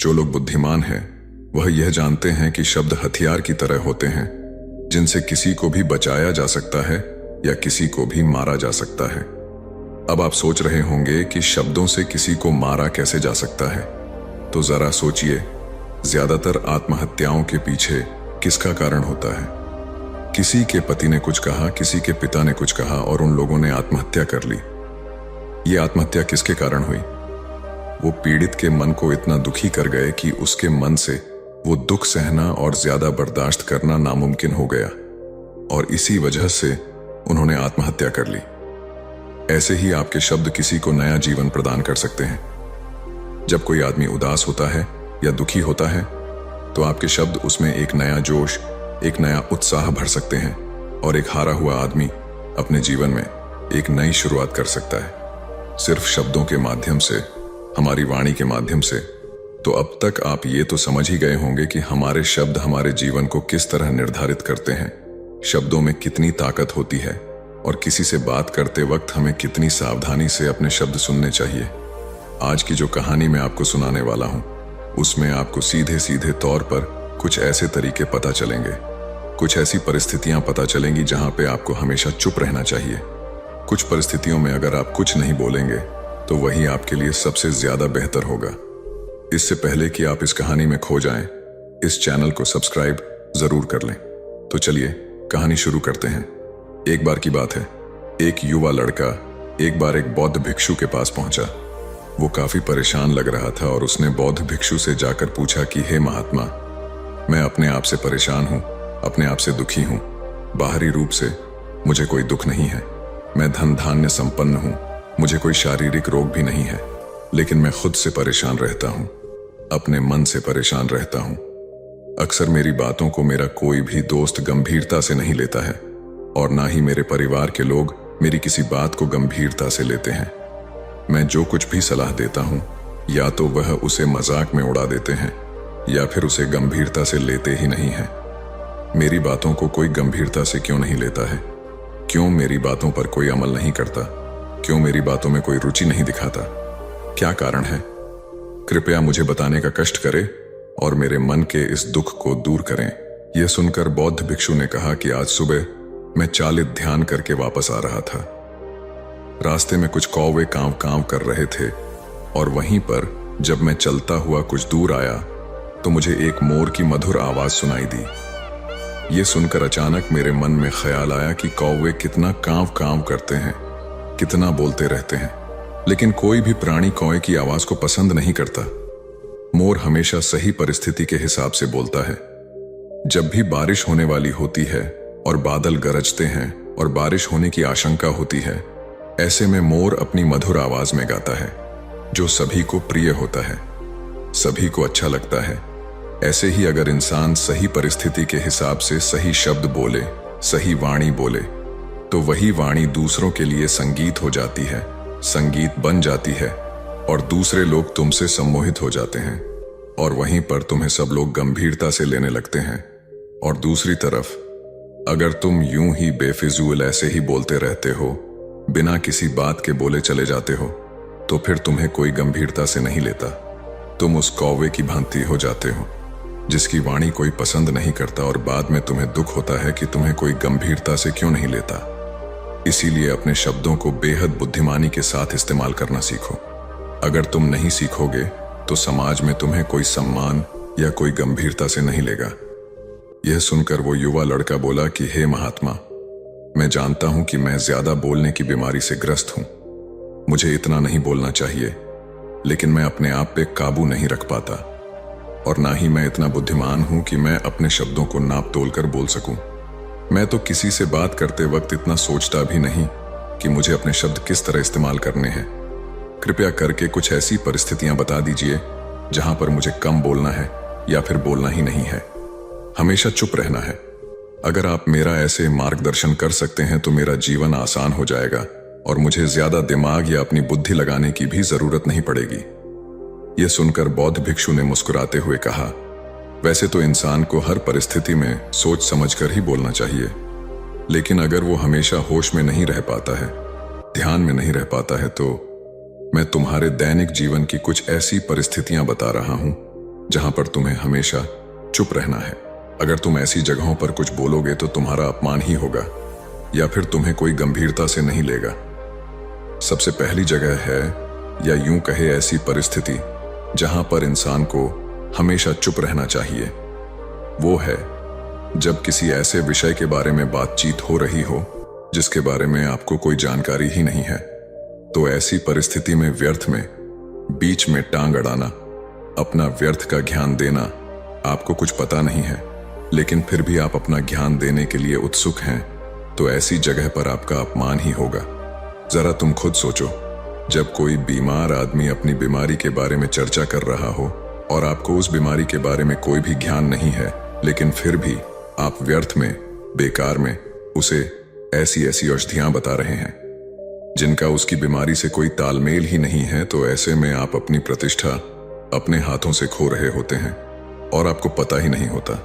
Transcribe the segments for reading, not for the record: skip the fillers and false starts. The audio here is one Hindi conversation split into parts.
जो लोग बुद्धिमान हैं वह यह जानते हैं कि शब्द हथियार की तरह होते हैं जिनसे किसी को भी बचाया जा सकता है या किसी को भी मारा जा सकता है। अब आप सोच रहे होंगे कि शब्दों से किसी को मारा कैसे जा सकता है, तो जरा सोचिए, ज्यादातर आत्महत्याओं के पीछे किसका कारण होता है? किसी के पति ने कुछ कहा, किसी के पिता ने कुछ कहा और उन लोगों ने आत्महत्या कर ली। ये आत्महत्या किसके कारण हुई? वो पीड़ित के मन को इतना दुखी कर गए कि उसके मन से वो दुख सहना और ज्यादा बर्दाश्त करना नामुमकिन हो गया और इसी वजह से उन्होंने आत्महत्या कर ली। ऐसे ही आपके शब्द किसी को नया जीवन प्रदान कर सकते हैं। जब कोई आदमी उदास होता है या दुखी होता है तो आपके शब्द उसमें एक नया जोश, एक नया उत्साह भर सकते हैं और एक हारा हुआ आदमी अपने जीवन में एक नई शुरुआत कर सकता है, सिर्फ शब्दों के माध्यम से, हमारी वाणी के माध्यम से। तो अब तक आप ये तो समझ ही गए होंगे कि हमारे शब्द हमारे जीवन को किस तरह निर्धारित करते हैं, शब्दों में कितनी ताकत होती है और किसी से बात करते वक्त हमें कितनी सावधानी से अपने शब्द सुनने चाहिए। आज की जो कहानी मैं आपको सुनाने वाला हूं उसमें आपको सीधे सीधे तौर पर कुछ ऐसे तरीके पता चलेंगे, कुछ ऐसी परिस्थितियां पता चलेंगी जहां पे आपको हमेशा चुप रहना चाहिए। कुछ परिस्थितियों में अगर आप कुछ नहीं बोलेंगे तो वही आपके लिए सबसे ज्यादा बेहतर होगा। इससे पहले कि आप इस कहानी में खो जाएं, इस चैनल को सब्सक्राइब जरूर कर लें। तो चलिए कहानी शुरू करते हैं। एक बार की बात है, एक युवा लड़का एक बार एक बौद्ध भिक्षु के पास पहुंचा। वो काफी परेशान लग रहा था और उसने बौद्ध भिक्षु से जाकर पूछा कि हे महात्मा, मैं अपने आप से परेशान हूं, अपने आप से दुखी हूं। बाहरी रूप से मुझे कोई दुख नहीं है, मैं धन धान्य संपन्न हूं, मुझे कोई शारीरिक रोग भी नहीं है, लेकिन मैं खुद से परेशान रहता हूं, अपने मन से परेशान रहता हूं। अक्सर मेरी बातों को मेरा कोई भी दोस्त गंभीरता से नहीं लेता है और ना ही मेरे परिवार के लोग मेरी किसी बात को गंभीरता से लेते हैं। मैं जो कुछ भी सलाह देता हूं या तो वह उसे मजाक में उड़ा देते हैं या फिर उसे गंभीरता से लेते ही नहीं हैं। मेरी बातों को कोई गंभीरता से क्यों नहीं लेता है? क्यों मेरी बातों पर कोई अमल नहीं करता? क्यों मेरी बातों में कोई रुचि नहीं दिखाता? क्या कारण है? कृपया मुझे बताने का कष्ट करें और मेरे मन के इस दुख को दूर करें। यह सुनकर बौद्ध भिक्षु ने कहा कि आज सुबह मैं चालित ध्यान करके वापस आ रहा था। रास्ते में कुछ कौवे कांव कांव कर रहे थे और वहीं पर जब मैं चलता हुआ कुछ दूर आया तो मुझे एक मोर की मधुर आवाज सुनाई दी। ये सुनकर अचानक मेरे मन में ख्याल आया कि कौवे कितना कांव कांव करते हैं, कितना बोलते रहते हैं, लेकिन कोई भी प्राणी कौवे की आवाज को पसंद नहीं करता। मोर हमेशा सही परिस्थिति के हिसाब से बोलता है। जब भी बारिश होने वाली होती है और बादल गरजते हैं और बारिश होने की आशंका होती है, ऐसे में मोर अपनी मधुर आवाज में गाता है जो सभी को प्रिय होता है, सभी को अच्छा लगता है। ऐसे ही अगर इंसान सही परिस्थिति के हिसाब से सही शब्द बोले, सही वाणी बोले, तो वही वाणी दूसरों के लिए संगीत हो जाती है, संगीत बन जाती है और दूसरे लोग तुमसे सम्मोहित हो जाते हैं और वहीं पर तुम्हें सब लोग गंभीरता से लेने लगते हैं। और दूसरी तरफ अगर तुम यूं ही बेफिजूल ऐसे ही बोलते रहते हो, बिना किसी बात के बोले चले जाते हो, तो फिर तुम्हें कोई गंभीरता से नहीं लेता। तुम उस कौवे की भांति हो जाते हो जिसकी वाणी कोई पसंद नहीं करता और बाद में तुम्हें दुख होता है कि तुम्हें कोई गंभीरता से क्यों नहीं लेता। इसीलिए अपने शब्दों को बेहद बुद्धिमानी के साथ इस्तेमाल करना सीखो। अगर तुम नहीं सीखोगे तो समाज में तुम्हें कोई सम्मान या कोई गंभीरता से नहीं लेगा। यह सुनकर वो युवा लड़का बोला कि हे महात्मा, मैं जानता हूं कि मैं ज्यादा बोलने की बीमारी से ग्रस्त हूं, मुझे इतना नहीं बोलना चाहिए, लेकिन मैं अपने आप पे काबू नहीं रख पाता और ना ही मैं इतना बुद्धिमान हूं कि मैं अपने शब्दों को नाप तोल कर बोल सकूं। मैं तो किसी से बात करते वक्त इतना सोचता भी नहीं कि मुझे अपने शब्द किस तरह इस्तेमाल करने हैं। कृपया करके कुछ ऐसी परिस्थितियां बता दीजिए जहां पर मुझे कम बोलना है या फिर बोलना ही नहीं है, हमेशा चुप रहना है। अगर आप मेरा ऐसे मार्गदर्शन कर सकते हैं तो मेरा जीवन आसान हो जाएगा और मुझे ज्यादा दिमाग या अपनी बुद्धि लगाने की भी जरूरत नहीं पड़ेगी। यह सुनकर बौद्ध भिक्षु ने मुस्कुराते हुए कहा, वैसे तो इंसान को हर परिस्थिति में सोच समझकर ही बोलना चाहिए, लेकिन अगर वो हमेशा होश में नहीं रह पाता है, ध्यान में नहीं रह पाता है, तो मैं तुम्हारे दैनिक जीवन की कुछ ऐसी परिस्थितियां बता रहा हूं जहां पर तुम्हें हमेशा चुप रहना है। अगर तुम ऐसी जगहों पर कुछ बोलोगे तो तुम्हारा अपमान ही होगा या फिर तुम्हें कोई गंभीरता से नहीं लेगा। सबसे पहली जगह है, या यूं कहे ऐसी परिस्थिति जहां पर इंसान को हमेशा चुप रहना चाहिए, वो है जब किसी ऐसे विषय के बारे में बातचीत हो रही हो जिसके बारे में आपको कोई जानकारी ही नहीं है। तो ऐसी परिस्थिति में व्यर्थ में बीच में टांग अड़ाना, अपना व्यर्थ का ज्ञान देना, आपको कुछ पता नहीं है लेकिन फिर भी आप अपना ज्ञान देने के लिए उत्सुक हैं, तो ऐसी जगह पर आपका अपमान ही होगा। जरा तुम खुद सोचो, जब कोई बीमार आदमी अपनी बीमारी के बारे में चर्चा कर रहा हो और आपको उस बीमारी के बारे में कोई भी ज्ञान नहीं है, लेकिन फिर भी आप व्यर्थ में, बेकार में उसे ऐसी ऐसी औषधियां बता रहे हैं जिनका उसकी बीमारी से कोई तालमेल ही नहीं है, तो ऐसे में आप अपनी प्रतिष्ठा अपने हाथों से खो रहे होते हैं और आपको पता ही नहीं होता।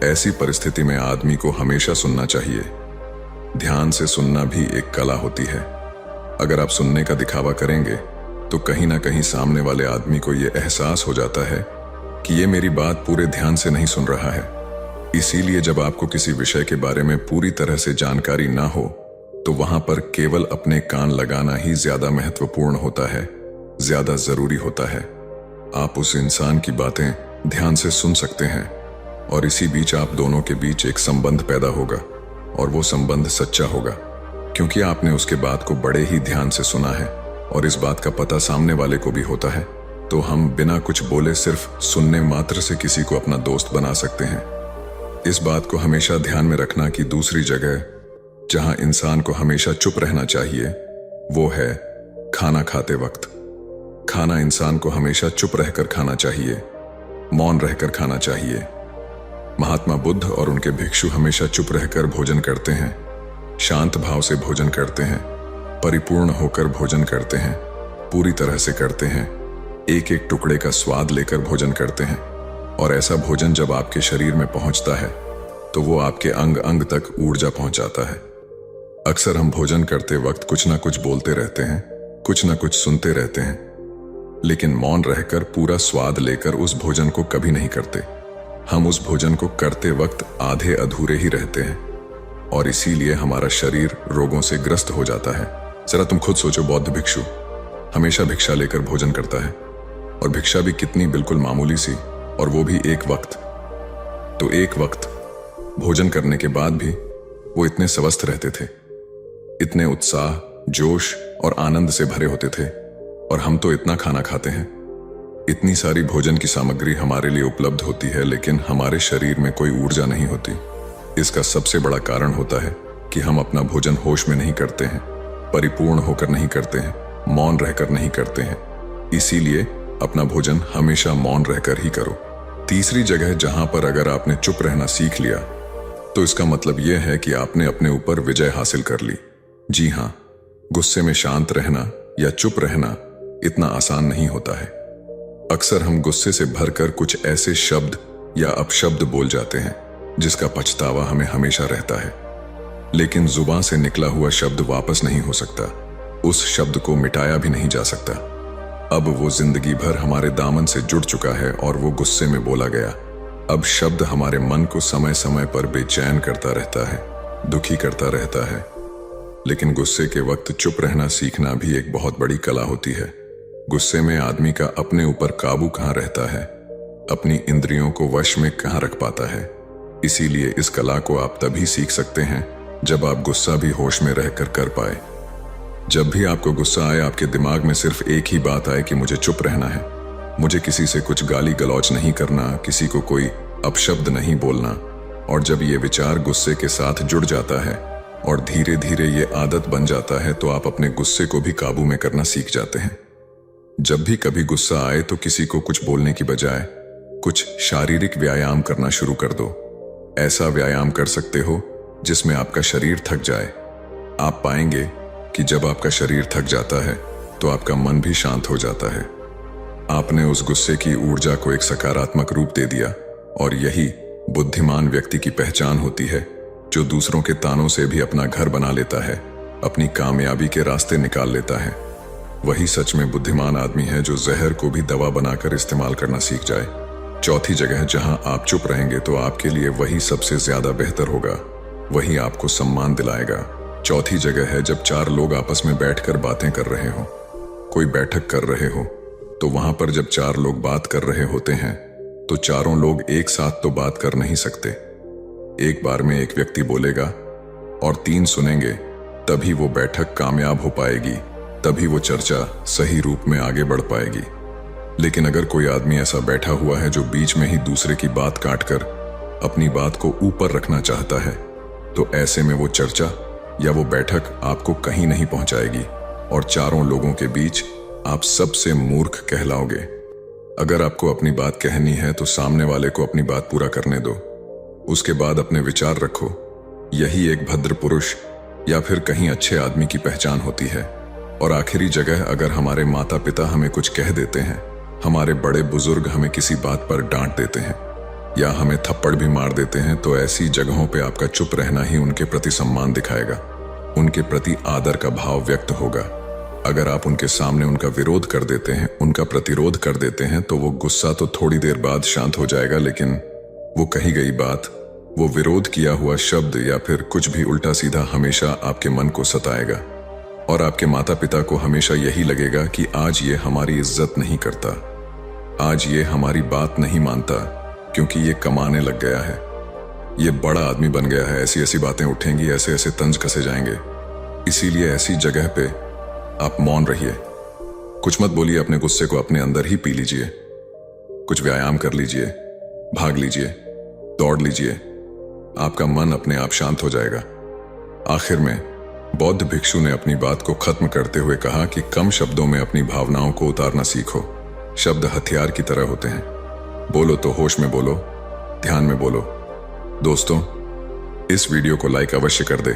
ऐसी परिस्थिति में आदमी को हमेशा सुनना चाहिए। ध्यान से सुनना भी एक कला होती है। अगर आप सुनने का दिखावा करेंगे तो कहीं ना कहीं सामने वाले आदमी को यह एहसास हो जाता है कि ये मेरी बात पूरे ध्यान से नहीं सुन रहा है। इसीलिए जब आपको किसी विषय के बारे में पूरी तरह से जानकारी ना हो तो वहां पर केवल अपने कान लगाना ही ज्यादा महत्वपूर्ण होता है, ज्यादा जरूरी होता है। आप उस इंसान की बातें ध्यान से सुन सकते हैं और इसी बीच आप दोनों के बीच एक संबंध पैदा होगा और वो संबंध सच्चा होगा क्योंकि आपने उसके बात को बड़े ही ध्यान से सुना है और इस बात का पता सामने वाले को भी होता है। तो हम बिना कुछ बोले सिर्फ सुनने मात्र से किसी को अपना दोस्त बना सकते हैं। इस बात को हमेशा ध्यान में रखना कि दूसरी जगह जहां इंसान को हमेशा चुप रहना चाहिए वो है खाना खाते वक्त। खाना इंसान को हमेशा चुप रहकर खाना चाहिए, मौन रहकर खाना चाहिए। महात्मा बुद्ध और उनके भिक्षु हमेशा चुप रहकर भोजन करते हैं, शांत भाव से भोजन करते हैं, परिपूर्ण होकर भोजन करते हैं, पूरी तरह से करते हैं, एक एक टुकड़े का स्वाद लेकर भोजन करते हैं। और ऐसा भोजन जब आपके शरीर में पहुंचता है तो वो आपके अंग अंग तक ऊर्जा पहुंचाता है। अक्सर हम भोजन करते वक्त कुछ ना कुछ बोलते रहते हैं, कुछ ना कुछ सुनते रहते हैं, लेकिन मौन रहकर पूरा स्वाद लेकर उस भोजन को कभी नहीं करते। हम उस भोजन को करते वक्त आधे अधूरे ही रहते हैं और इसीलिए हमारा शरीर रोगों से ग्रस्त हो जाता है। जरा तुम खुद सोचो, बौद्ध भिक्षु हमेशा भिक्षा लेकर भोजन करता है और भिक्षा भी कितनी बिल्कुल मामूली सी, और वो भी एक वक्त। तो एक वक्त भोजन करने के बाद भी वो इतने स्वस्थ रहते थे, इतने उत्साह, जोश और आनंद से भरे होते थे। और हम तो इतना खाना खाते हैं, इतनी सारी भोजन की सामग्री हमारे लिए उपलब्ध होती है, लेकिन हमारे शरीर में कोई ऊर्जा नहीं होती। इसका सबसे बड़ा कारण होता है कि हम अपना भोजन होश में नहीं करते हैं, परिपूर्ण होकर नहीं करते हैं, मौन रहकर नहीं करते हैं। इसीलिए अपना भोजन हमेशा मौन रहकर ही करो। तीसरी जगह जहां पर अगर आपने चुप रहना सीख लिया तो इसका मतलब यह है कि आपने अपने ऊपर विजय हासिल कर ली। जी हां, गुस्से में शांत रहना या चुप रहना इतना आसान नहीं होता है। अक्सर हम गुस्से से भरकर कुछ ऐसे शब्द या अपशब्द बोल जाते हैं जिसका पछतावा हमें हमेशा रहता है, लेकिन जुबान से निकला हुआ शब्द वापस नहीं हो सकता, उस शब्द को मिटाया भी नहीं जा सकता। अब वो जिंदगी भर हमारे दामन से जुड़ चुका है और वो गुस्से में बोला गया अब शब्द हमारे मन को समय समय पर बेचैन करता रहता है, दुखी करता रहता है। लेकिन गुस्से के वक्त चुप रहना सीखना भी एक बहुत बड़ी कला होती है। गुस्से में आदमी का अपने ऊपर काबू कहाँ रहता है, अपनी इंद्रियों को वश में कहाँ रख पाता है। इसीलिए इस कला को आप तभी सीख सकते हैं जब आप गुस्सा भी होश में रहकर कर पाए। जब भी आपको गुस्सा आए, आपके दिमाग में सिर्फ एक ही बात आए कि मुझे चुप रहना है, मुझे किसी से कुछ गाली गलौज नहीं करना, किसी को कोई अपशब्द नहीं बोलना। और जब ये विचार गुस्से के साथ जुड़ जाता है और धीरे धीरे ये आदत बन जाता है तो आप अपने गुस्से को भी काबू में करना सीख जाते हैं। जब भी कभी गुस्सा आए तो किसी को कुछ बोलने की बजाय कुछ शारीरिक व्यायाम करना शुरू कर दो। ऐसा व्यायाम कर सकते हो जिसमें आपका शरीर थक जाए। आप पाएंगे कि जब आपका शरीर थक जाता है तो आपका मन भी शांत हो जाता है। आपने उस गुस्से की ऊर्जा को एक सकारात्मक रूप दे दिया और यही बुद्धिमान व्यक्ति की पहचान होती है, जो दूसरों के तानों से भी अपना घर बना लेता है, अपनी कामयाबी के रास्ते निकाल लेता है। वही सच में बुद्धिमान आदमी है जो जहर को भी दवा बनाकर इस्तेमाल करना सीख जाए। चौथी जगह जहां आप चुप रहेंगे तो आपके लिए वही सबसे ज्यादा बेहतर होगा, वही आपको सम्मान दिलाएगा। चौथी जगह है जब चार लोग आपस में बैठकर बातें कर रहे हो, कोई बैठक कर रहे हो, तो वहां पर जब चार लोग बात कर रहे होते हैं तो चारों लोग एक साथ तो बात कर नहीं सकते। एक बार में एक व्यक्ति बोलेगा और तीन सुनेंगे, तभी वो बैठक कामयाब हो पाएगी, तभी वो चर्चा सही रूप में आगे बढ़ पाएगी। लेकिन अगर कोई आदमी ऐसा बैठा हुआ है जो बीच में ही दूसरे की बात काटकर अपनी बात को ऊपर रखना चाहता है, तो ऐसे में वो चर्चा या वो बैठक आपको कहीं नहीं पहुंचाएगी और चारों लोगों के बीच आप सबसे मूर्ख कहलाओगे। अगर आपको अपनी बात कहनी है तो सामने वाले को अपनी बात पूरा करने दो, उसके बाद अपने विचार रखो। यही एक भद्र पुरुष या फिर कहीं अच्छे आदमी की पहचान होती है। और आखिरी जगह, अगर हमारे माता पिता हमें कुछ कह देते हैं, हमारे बड़े बुजुर्ग हमें किसी बात पर डांट देते हैं या हमें थप्पड़ भी मार देते हैं, तो ऐसी जगहों पे आपका चुप रहना ही उनके प्रति सम्मान दिखाएगा, उनके प्रति आदर का भाव व्यक्त होगा। अगर आप उनके सामने उनका विरोध कर देते हैं, उनका प्रतिरोध कर देते हैं, तो वो गुस्सा तो थोड़ी देर बाद शांत हो जाएगा, लेकिन वो कही गई बात, वो विरोध किया हुआ शब्द या फिर कुछ भी उल्टा सीधा हमेशा आपके मन को सताएगा। और आपके माता पिता को हमेशा यही लगेगा कि आज ये हमारी इज्जत नहीं करता, आज ये हमारी बात नहीं मानता, क्योंकि ये कमाने लग गया है, ये बड़ा आदमी बन गया है, ऐसी ऐसी बातें उठेंगी, ऐसे ऐसे तंज कसे जाएंगे। इसीलिए ऐसी जगह पे आप मौन रहिए, कुछ मत बोलिए, अपने गुस्से को अपने अंदर ही पी लीजिए, कुछ व्यायाम कर लीजिए, भाग लीजिए, दौड़ लीजिए, आपका मन अपने आप शांत हो जाएगा। आखिर में बौद्ध भिक्षु ने अपनी बात को खत्म करते हुए कहा कि कम शब्दों में अपनी भावनाओं को उतारना सीखो। शब्द हथियार की तरह होते हैं, बोलो तो होश में बोलो, ध्यान में बोलो। दोस्तों, इस वीडियो को लाइक अवश्य कर दे,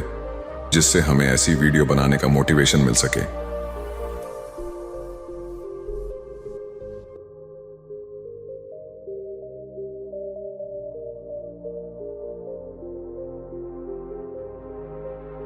जिससे हमें ऐसी वीडियो बनाने का मोटिवेशन मिल सके।